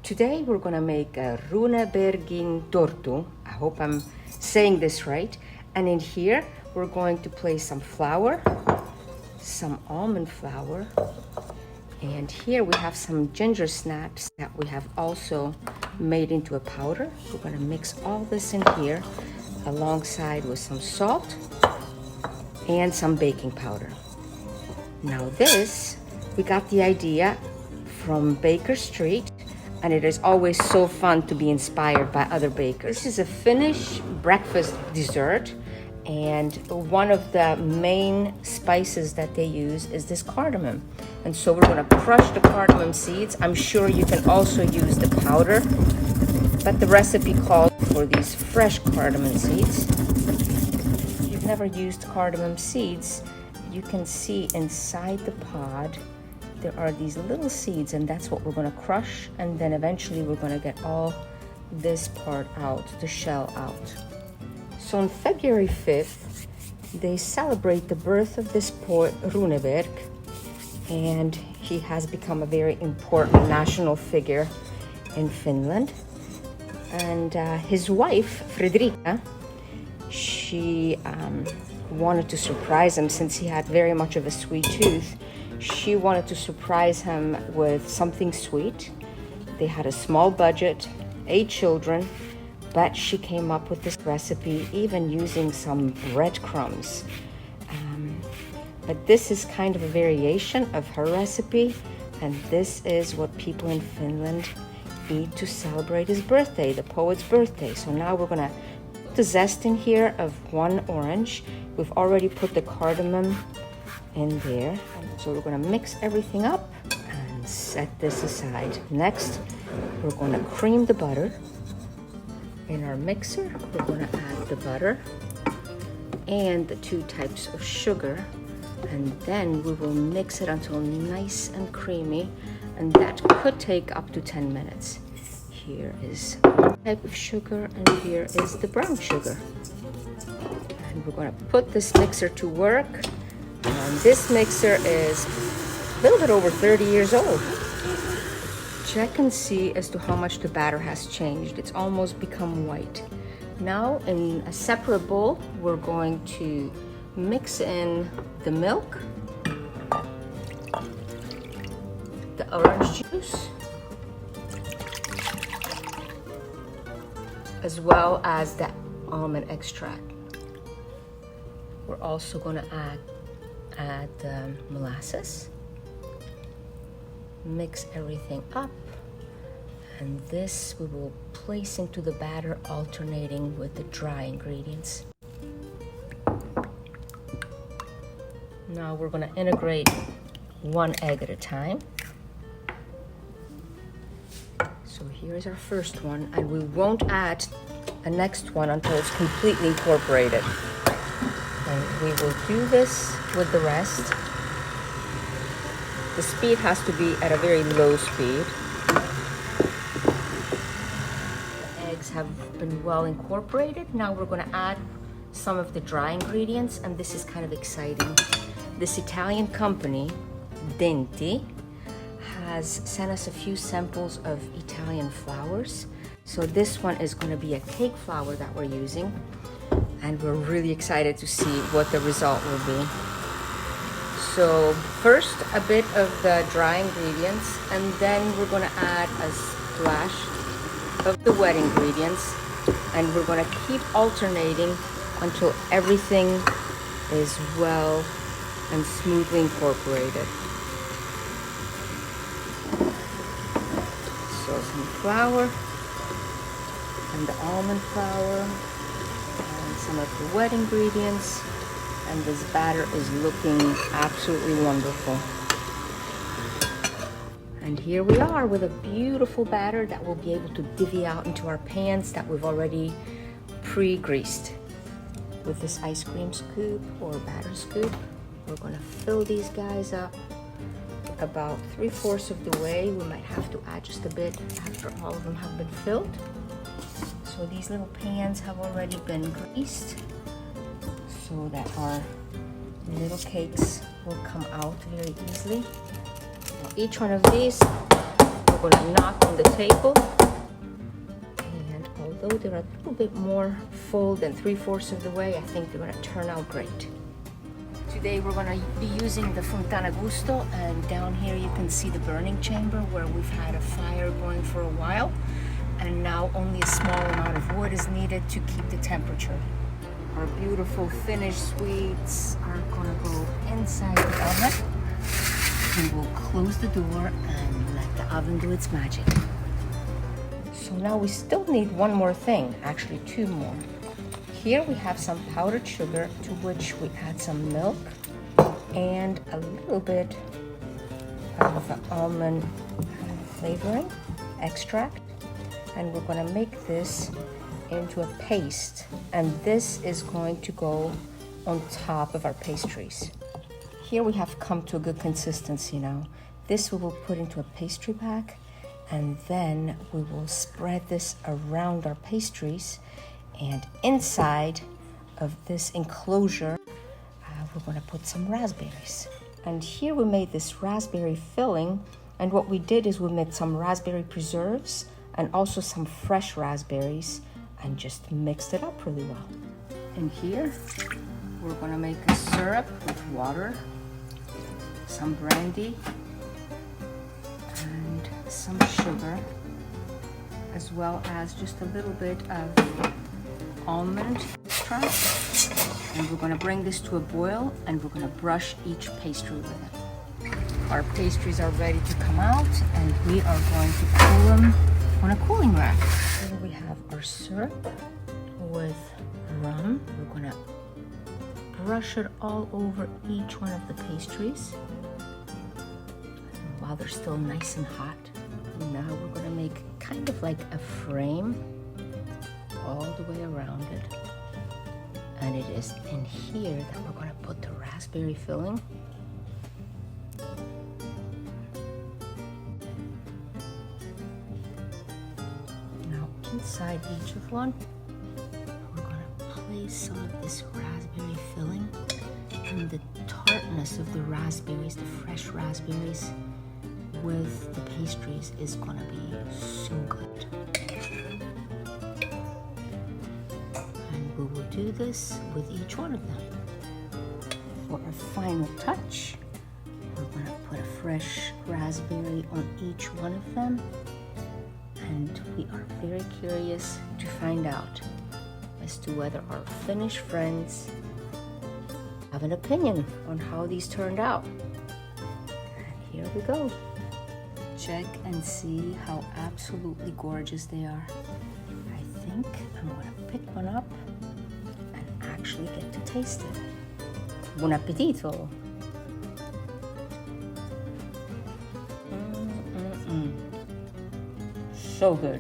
Today we're gonna make a Runebergintorttu. I hope I'm saying this right. And in here we're going to place some flour, some almond flour, and here we have some ginger snaps that we have also made into a powder. We're gonna mix all this in here alongside with some salt and some baking powder. Now this, we got the idea from Baker Street, and it is always so fun to be inspired by other bakers. This is a Finnish breakfast dessert, and one of the main spices that they use is this cardamom. And so we're gonna crush the cardamom seeds. I'm sure you can also use the powder, but the recipe calls for these fresh cardamom seeds. If you've never used cardamom seeds, you can see inside the pod there are these little seeds, and that's what we're gonna crush, and then eventually we're gonna get all this part out, the shell out. So on February 5th, they celebrate the birth of this poet Runeberg, and he has become a very important national figure in Finland. And his wife, Fredrika, she wanted to surprise him since he had very much of a sweet tooth. She wanted to surprise him with something sweet. They had a small budget, 8 children, but she came up with this recipe even using some breadcrumbs. But this is kind of a variation of her recipe, and this is what people in Finland eat to celebrate his birthday, the poet's birthday. So now we're gonna put the zest in here of 1 orange. We've already put the cardamom in there. So we're gonna mix everything up and set this aside. Next, we're gonna cream the butter. In our mixer, we're gonna add the butter and the 2 types of sugar, and then we will mix it until nice and creamy, and that could take up to 10 minutes. Here is one type of sugar, and here is the brown sugar. And we're gonna put this mixer to work. And this mixer is a little bit over 30 years old. Check and see as to how much the batter has changed. It's almost become white. Now in a separate bowl, we're going to mix in the milk, the orange juice, as well as the almond extract. We're also going to add the molasses, mix everything up, and this we will place into the batter, alternating with the dry ingredients. Now we're going to integrate 1 egg at a time. So here's our first one, and we won't add a next one until it's completely incorporated. And we will do this with the rest. The speed has to be at a very low speed. The eggs have been well incorporated. Now we're going to add some of the dry ingredients, and this is kind of exciting. This Italian company, Denti, has sent us a few samples of Italian flours. So this one is going to be a cake flour that we're using, and we're really excited to see what the result will be. So first a bit of the dry ingredients, and then we're going to add a splash of the wet ingredients, and we're going to keep alternating until everything is well and smoothly incorporated. So some flour and the almond flour and some of the wet ingredients, and this batter is looking absolutely wonderful. And here we are with a beautiful batter that we'll be able to divvy out into our pans that we've already pre-greased. With this ice cream scoop or batter scoop, we're going to fill these guys up about 3/4 of the way. We might have to add just a bit after all of them have been filled. So these little pans have already been greased so that our little cakes will come out very easily. Now each one of these will we're gonna knock on the table. And although they're a little bit more full than 3/4 of the way, I think they're gonna turn out great. Today we're gonna be using the Fontana Gusto, and down here you can see the burning chamber where we've had a fire going for a while, and now only a small amount of wood is needed to keep the temperature. Our beautiful Finnish sweets are gonna go inside the oven. We will close the door and let the oven do its magic. So now we still need one more thing, actually two more. Here we have some powdered sugar, to which we add some milk and a little bit of an almond flavoring extract. And we're gonna make this into a paste, and this is going to go on top of our pastries. Here we have come to a good consistency now. This we will put into a pastry bag, and then we will spread this around our pastries, and inside of this enclosure we're going to put some raspberries. And here we made this raspberry filling, and what we did is we made some raspberry preserves and also some fresh raspberries and just mixed it up really well. And here we're gonna make a syrup with water, some brandy, and some sugar, as well as just a little bit of almond extract. And we're gonna bring this to a boil, and we're gonna brush each pastry with it. Our pastries are ready to come out, and we are going to cool them on a cooling rack. Here we have our syrup with rum. We're gonna brush it all over each one of the pastries. And while they're still nice and hot, now we're gonna make kind of like a frame all the way around it. And it is in here that we're gonna put the raspberry filling. Inside each of one, we're going to place some of this raspberry filling, and the tartness of the raspberries, the fresh raspberries with the pastries is going to be so good. And we will do this with each one of them. For a final touch, we're going to put a fresh raspberry on each one of them. And we are very curious to find out as to whether our Finnish friends have an opinion on how these turned out. And here we go. Check and see how absolutely gorgeous they are. I think I'm gonna pick one up and actually get to taste it. Buon appetito! So good.